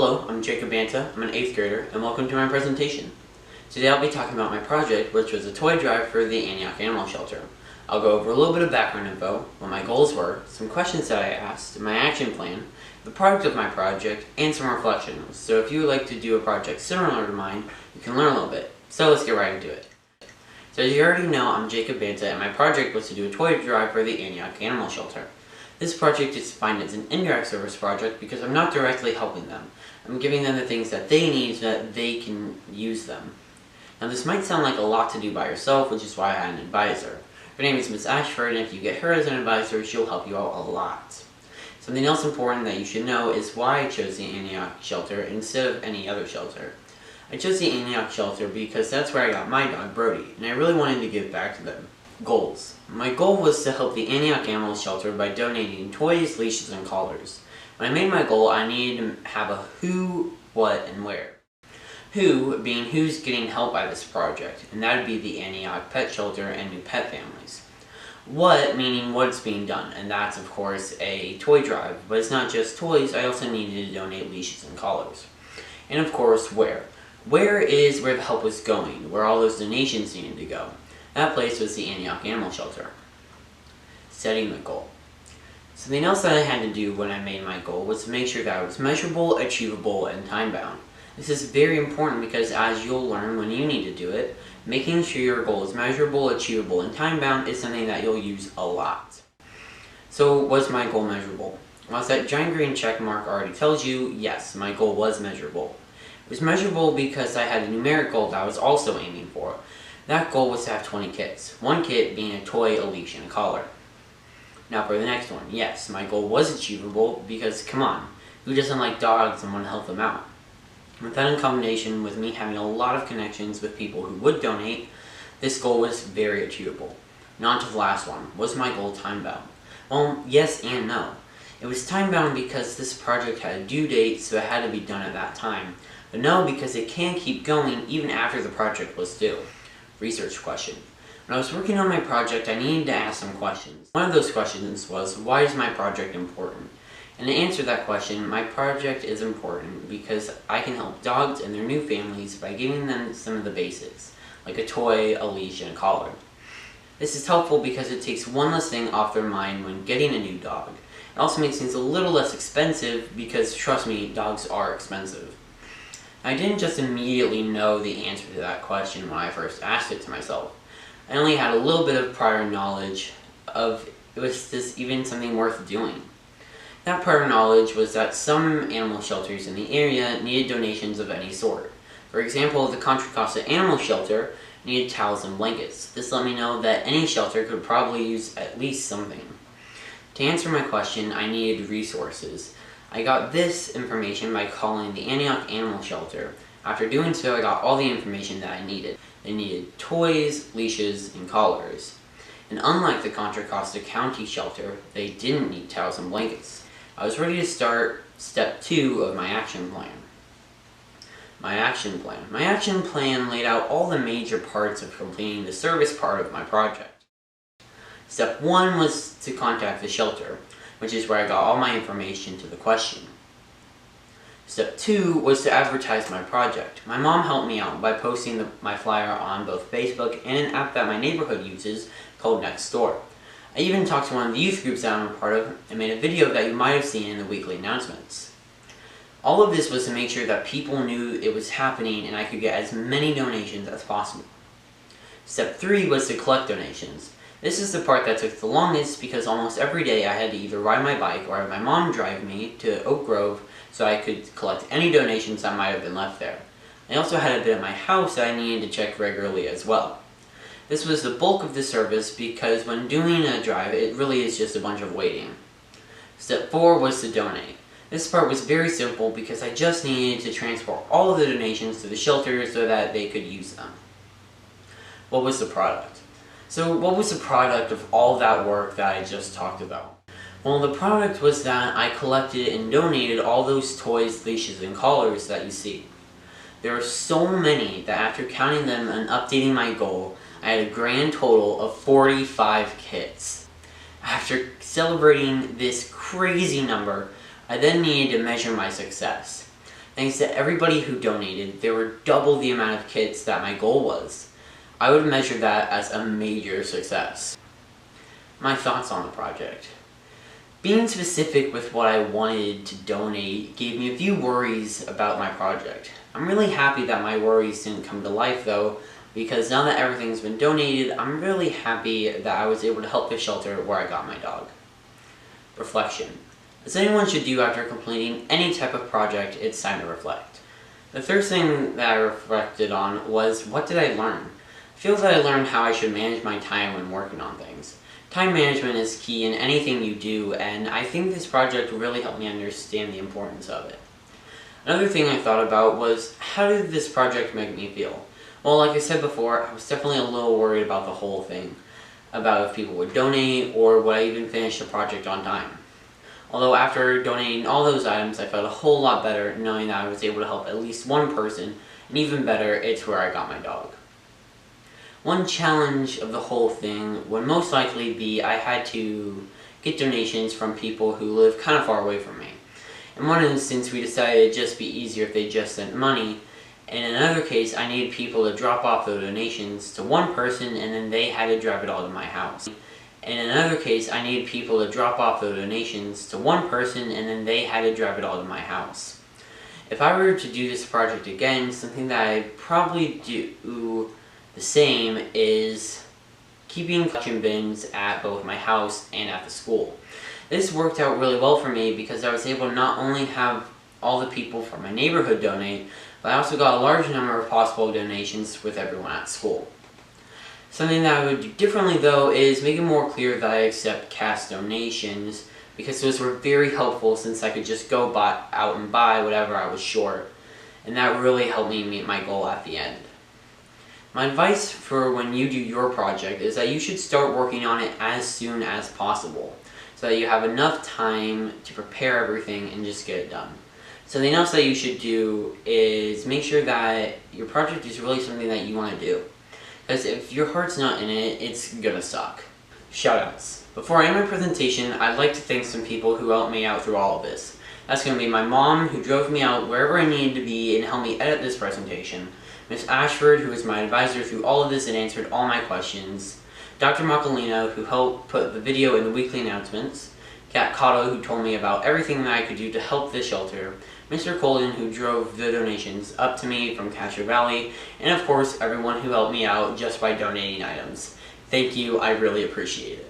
Hello, I'm Jacob Banta. I'm an 8th grader, and welcome to my presentation. Today I'll be talking about my project, which was a toy drive for the Antioch Animal Shelter. I'll go over a little bit of background info, what my goals were, some questions that I asked, my action plan, the product of my project, and some reflections. So if you would like to do a project similar to mine, you can learn a little bit. So let's get right into it. So as you already know, I'm Jacob Banta, and my project was to do a toy drive for the Antioch Animal Shelter. This project is defined as an indirect service project because I'm not directly helping them. I'm giving them the things that they need so that they can use them. Now this might sound like a lot to do by yourself, which is why I had an advisor. Her name is Miss Ashford, and if you get her as an advisor, she'll help you out a lot. Something else important that you should know is why I chose the Antioch shelter instead of any other shelter. I chose the Antioch shelter because that's where I got my dog, Brody, and I really wanted to give back to them. Goals. My goal was to help the Antioch Animal Shelter by donating toys, leashes, and collars. When I made my goal, I needed to have a who, what, and where. Who being who's getting help by this project, and that would be the Antioch Pet Shelter and new pet families. What meaning what's being done, and that's of course a toy drive, but it's not just toys, I also needed to donate leashes and collars. And of course, where. Where is where the help was going, where all those donations needed to go. That place was the Antioch Animal Shelter. Setting the goal. Something else that I had to do when I made my goal was to make sure that it was measurable, achievable, and time-bound. This is very important because as you'll learn when you need to do it, making sure your goal is measurable, achievable, and time-bound is something that you'll use a lot. So was my goal measurable? Well, as that giant green check mark already tells you, yes, my goal was measurable. It was measurable because I had a numeric goal that I was also aiming for. That goal was to have 20 kits, one kit being a toy, a leash, and a collar. Now for the next one, yes, my goal was achievable because, come on, who doesn't like dogs and want to help them out? With that in combination with me having a lot of connections with people who would donate, this goal was very achievable. Now on to the last one, was my goal time-bound? Well, yes and no. It was time-bound because this project had a due date, so it had to be done at that time. But no, because it can keep going even after the project was due. Research question. When I was working on my project, I needed to ask some questions. One of those questions was, why is my project important? And to answer that question, my project is important because I can help dogs and their new families by giving them some of the basics, like a toy, a leash, and a collar. This is helpful because it takes one less thing off their mind when getting a new dog. It also makes things a little less expensive because, trust me, dogs are expensive. I didn't just immediately know the answer to that question when I first asked it to myself. I only had a little bit of prior knowledge of, was this even something worth doing? That prior knowledge was that some animal shelters in the area needed donations of any sort. For example, the Contra Costa Animal Shelter needed towels and blankets. This let me know that any shelter could probably use at least something. To answer my question, I needed resources. I got this information by calling the Antioch Animal Shelter. After doing so, I got all the information that I needed. They needed toys, leashes, and collars. And unlike the Contra Costa County Shelter, they didn't need towels and blankets. I was ready to start step 2 of my action plan. My action plan laid out all the major parts of completing the service part of my project. Step 1 was to contact the shelter, which is where I got all my information to the question. Step 2 was to advertise my project. My mom helped me out by posting my flyer on both Facebook and an app that my neighborhood uses called Nextdoor. I even talked to one of the youth groups that I'm a part of and made a video that you might have seen in the weekly announcements. All of this was to make sure that people knew it was happening and I could get as many donations as possible. Step 3 was to collect donations. This is the part that took the longest because almost every day I had to either ride my bike or have my mom drive me to Oak Grove so I could collect any donations that might have been left there. I also had a bit at my house that I needed to check regularly as well. This was the bulk of the service because when doing a drive, it really is just a bunch of waiting. Step 4 was to donate. This part was very simple because I just needed to transport all of the donations to the shelter so that they could use them. What was the product? So what was the product of all that work that I just talked about? Well, the product was that I collected and donated all those toys, leashes, and collars that you see. There are so many that after counting them and updating my goal, I had a grand total of 45 kits. After celebrating this crazy number, I then needed to measure my success. Thanks to everybody who donated, there were double the amount of kits that my goal was. I would measure that as a major success. My thoughts on the project. Being specific with what I wanted to donate gave me a few worries about my project. I'm really happy that my worries didn't come to life though, because now that everything's been donated, I'm really happy that I was able to help the shelter where I got my dog. Reflection. As anyone should do after completing any type of project, it's time to reflect. The first thing that I reflected on was, what did I learn? I feel that I learned how I should manage my time when working on things. Time management is key in anything you do, and I think this project really helped me understand the importance of it. Another thing I thought about was, how did this project make me feel? Well, like I said before, I was definitely a little worried about the whole thing, about if people would donate, or would I even finish the project on time. Although after donating all those items, I felt a whole lot better knowing that I was able to help at least one person, and even better, it's where I got my dog. One challenge of the whole thing would most likely be I had to get donations from people who live kind of far away from me. In one instance, we decided it'd just be easier if they just sent money. In another case, I needed people to drop off the donations to one person and then they had to drive it all to my house. In another case, I needed people to drop off the donations to one person and then they had to drive it all to my house. If I were to do this project again, something that I'd probably do the same is keeping collection bins at both my house and at the school. This worked out really well for me because I was able to not only have all the people from my neighborhood donate, but I also got a large number of possible donations with everyone at school. Something that I would do differently though is make it more clear that I accept cash donations, because those were very helpful since I could just go out and buy whatever I was short, and that really helped me meet my goal at the end. My advice for when you do your project is that you should start working on it as soon as possible, so that you have enough time to prepare everything and just get it done. Something else that you should do is make sure that your project is really something that you want to do. Because if your heart's not in it, it's gonna suck. Shoutouts. Before I end my presentation, I'd like to thank some people who helped me out through all of this. That's gonna be my mom, who drove me out wherever I needed to be and helped me edit this presentation. Miss Ashford, who was my advisor through all of this and answered all my questions. Dr. Macalino, who helped put the video in the weekly announcements. Kat Cotto, who told me about everything that I could do to help this shelter. Mr. Colden, who drove the donations up to me from Castro Valley, and of course everyone who helped me out just by donating items. Thank you, I really appreciate it.